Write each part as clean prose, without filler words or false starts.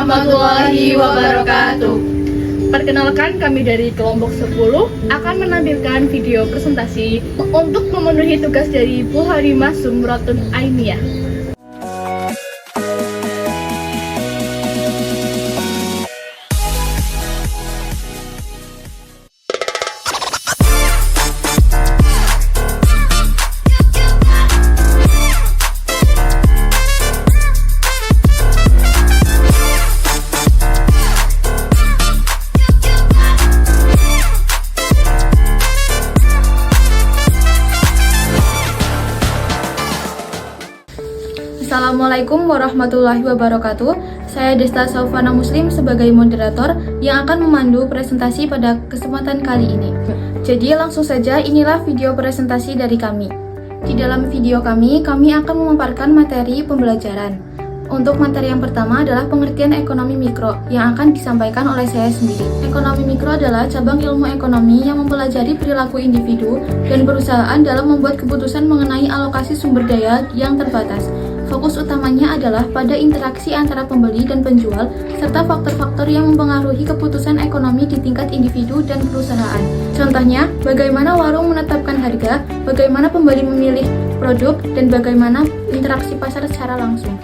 warahmatullahi wabarakatuh. Perkenalkan, kami dari kelompok 10 akan menampilkan video presentasi untuk memenuhi tugas dari Bu Halimah Zumratun Ainiyah. Assalamualaikum warahmatullahi wabarakatuh. Saya Desta Saufana Muslim sebagai moderator yang akan memandu presentasi pada kesempatan kali ini. Jadi langsung saja, inilah video presentasi dari kami. Di dalam video kami akan memaparkan materi pembelajaran. Untuk materi yang pertama adalah pengertian ekonomi mikro yang akan disampaikan oleh saya sendiri. Ekonomi mikro adalah cabang ilmu ekonomi yang mempelajari perilaku individu dan perusahaan dalam membuat keputusan mengenai alokasi sumber daya yang terbatas. Fokus utamanya adalah pada interaksi antara pembeli dan penjual, serta faktor-faktor yang mempengaruhi keputusan ekonomi di tingkat individu dan perusahaan. Contohnya, bagaimana warung menetapkan harga, bagaimana pembeli memilih produk, dan bagaimana interaksi pasar secara langsung.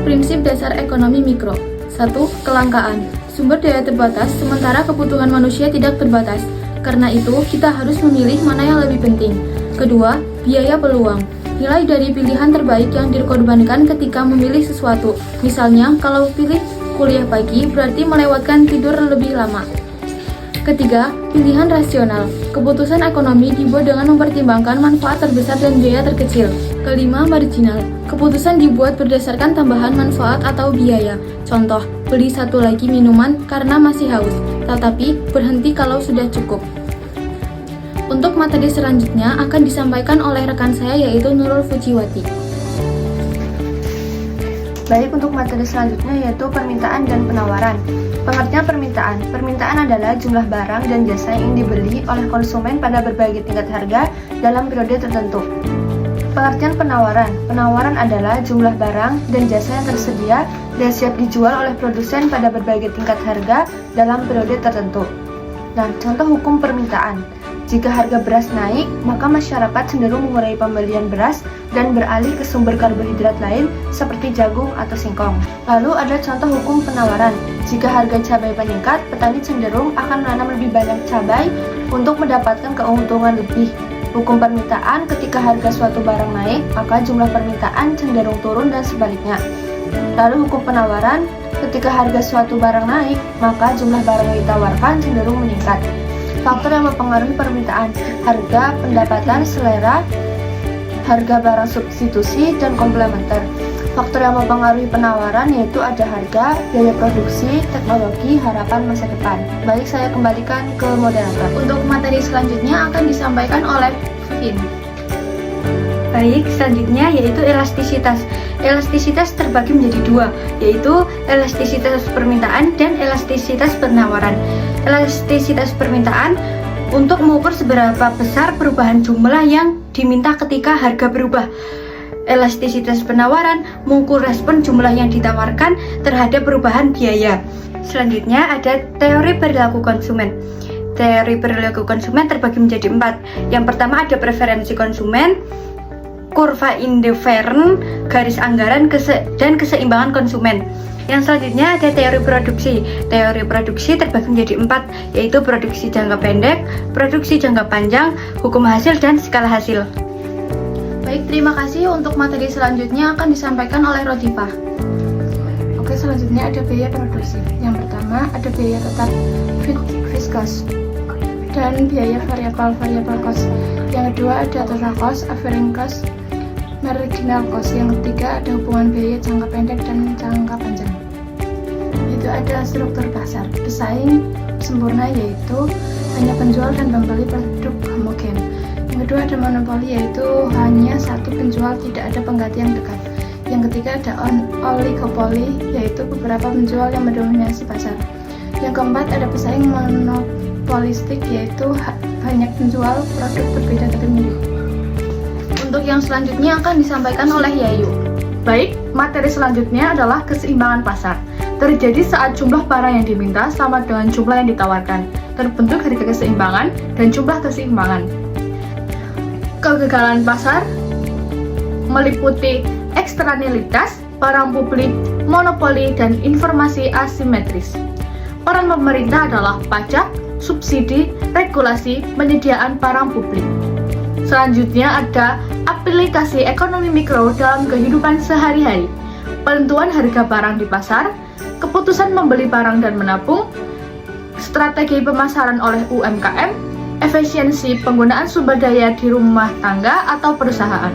Prinsip dasar ekonomi mikro. 1. Kelangkaan. Sumber daya terbatas, sementara kebutuhan manusia tidak terbatas. Karena itu, kita harus memilih mana yang lebih penting. Kedua, biaya peluang. Nilai dari pilihan terbaik yang dikorbankan ketika memilih sesuatu. Misalnya, kalau pilih kuliah pagi, berarti melewatkan tidur lebih lama. Ketiga, pilihan rasional. Keputusan ekonomi dibuat dengan mempertimbangkan manfaat terbesar dan biaya terkecil. Kelima, marginal. Keputusan dibuat berdasarkan tambahan manfaat atau biaya. Contoh, beli satu lagi minuman karena masih haus, tetapi berhenti kalau sudah cukup. Untuk materi selanjutnya akan disampaikan oleh rekan saya yaitu Nurul Fujiwati. Baik, untuk materi selanjutnya yaitu permintaan dan penawaran. Pengertian permintaan. Permintaan adalah jumlah barang dan jasa yang dibeli oleh konsumen pada berbagai tingkat harga dalam periode tertentu. Pengertian penawaran. Penawaran adalah jumlah barang dan jasa yang tersedia dan siap dijual oleh produsen pada berbagai tingkat harga dalam periode tertentu. Nah, contoh hukum permintaan. Jika harga beras naik, maka masyarakat cenderung mengurangi pembelian beras dan beralih ke sumber karbohidrat lain seperti jagung atau singkong. Lalu ada contoh hukum penawaran. Jika harga cabai meningkat, petani cenderung akan menanam lebih banyak cabai untuk mendapatkan keuntungan lebih. Hukum permintaan, ketika harga suatu barang naik, maka jumlah permintaan cenderung turun dan sebaliknya. Lalu hukum penawaran, ketika harga suatu barang naik, maka jumlah barang yang ditawarkan cenderung meningkat. Faktor yang mempengaruhi permintaan: harga, pendapatan, selera, harga barang substitusi, dan komplementer. Faktor yang mempengaruhi penawaran yaitu ada harga, biaya produksi, teknologi, harapan masa depan. Baik, saya kembalikan ke moderator. Untuk materi selanjutnya akan disampaikan oleh Vin. Baik, selanjutnya yaitu elastisitas. Elastisitas terbagi menjadi dua, yaitu elastisitas permintaan dan elastisitas penawaran. Elastisitas permintaan untuk mengukur seberapa besar perubahan jumlah yang diminta ketika harga berubah. Elastisitas penawaran mengukur respon jumlah yang ditawarkan terhadap perubahan biaya. Selanjutnya ada teori perilaku konsumen. Teori perilaku konsumen terbagi menjadi 4. Yang pertama ada preferensi konsumen, kurva indifferent, garis anggaran, dan keseimbangan konsumen. Yang selanjutnya ada teori produksi. Teori produksi terbagi menjadi 4, yaitu produksi jangka pendek, produksi jangka panjang, hukum hasil, dan skala hasil. Baik, terima kasih. Untuk materi selanjutnya akan disampaikan oleh Rodifah. Oke, selanjutnya ada biaya produksi. Yang pertama ada biaya tetap fixed cost dan biaya variable cost. Yang kedua ada total cost, average cost, marginal cost. Yang ketiga ada hubungan biaya jangka pendek dan jangka panjang. Itu ada struktur pasar. Pesaing sempurna yaitu hanya penjual dan pembeli produk homogen. Yang kedua ada monopoli yaitu hanya satu penjual, tidak ada penggantian dekat. Yang ketiga ada oligopoli yaitu beberapa penjual yang mendominasi pasar. Yang keempat ada pesaing monopolistik yaitu banyak penjual produk berbeda tapi mirip. Untuk yang selanjutnya akan disampaikan oleh Yayu. Baik, materi selanjutnya adalah keseimbangan pasar. terjadi saat jumlah barang yang diminta sama dengan jumlah yang ditawarkan. Terbentuk harga keseimbangan dan jumlah keseimbangan. Kegagalan pasar meliputi eksternalitas, barang publik, monopoli, dan informasi asimetris. Peran pemerintah adalah pajak, subsidi, regulasi, penyediaan barang publik. Selanjutnya ada aplikasi ekonomi mikro dalam kehidupan sehari-hari. Penentuan harga barang di pasar, keputusan membeli barang dan menabung, strategi pemasaran oleh UMKM, efisiensi penggunaan sumber daya di rumah tangga atau perusahaan.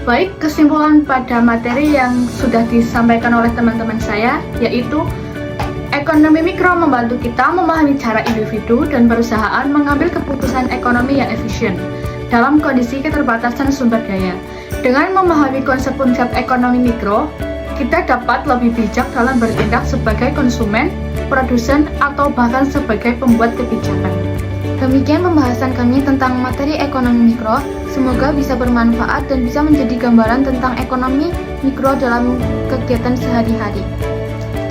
Baik, kesimpulan pada materi yang sudah disampaikan oleh teman-teman saya, yaitu ekonomi mikro membantu kita memahami cara individu dan perusahaan mengambil keputusan ekonomi yang efisien dalam kondisi keterbatasan sumber daya. Dengan memahami konsep-konsep ekonomi mikro, kita dapat lebih bijak dalam bertindak sebagai konsumen, produsen, atau bahkan sebagai pembuat kebijakan. Demikian pembahasan kami tentang materi ekonomi mikro. Semoga bisa bermanfaat dan bisa menjadi gambaran tentang ekonomi mikro dalam kegiatan sehari-hari.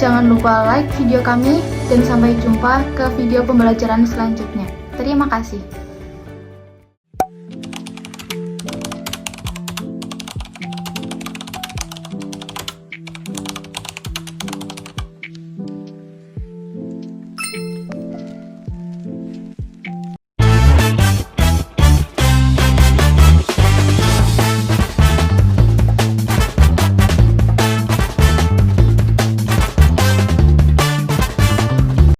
Jangan lupa like video kami dan sampai jumpa ke video pembelajaran selanjutnya. Terima kasih.